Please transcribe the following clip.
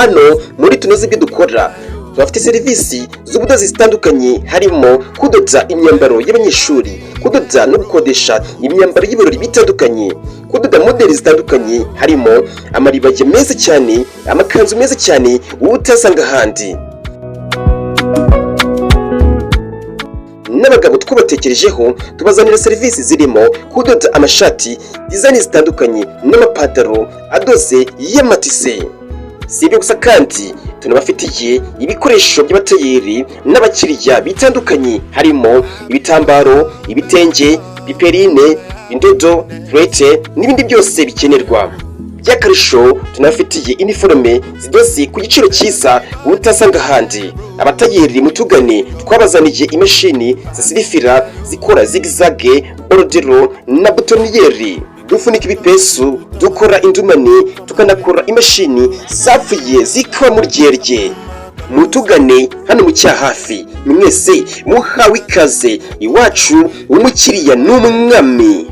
hano muri tunoze ibyo dukora bafite serivisi z'ubudozi zitandukanye, harimo kudoda imyambaro y'abanyeshuri, kudoda no gukodesha imyambaro y'ibirori bitandukanye, kudoda modeli zitandukanye, harimo amaribage meza cyane, amakanzu meza cyane utasanga ahandi. N'abagabo twabatekerejeho tubazanira serivisi zirimo kudoda amashati, dizayini zitandukanye n'amapantaro adoze y'amatise. Si ibyo gusa kandi tunabafitiye ibikoresho by'abatayeri n'abakiriya bitandukanye, harimo ibitambaro, ibitenge, piperine, indodo, furete n'ibindi byose bikenerwa. By'akarusho tunafitiye iniforome zidoze ku giciro cyiza utasanga ahandi. Abatayeri mutugane, twabazaniye imashini zisirifira, zikora zigzage, borodero na butoniyeri. Dufunika ibipesu, dukora indumane, tukanakora imashini zapfuye zikaba mu ryerye. Mutugane hano mu Cyahafi, mwese muhawe ikaze. Iwacu umukiriya n'umwami.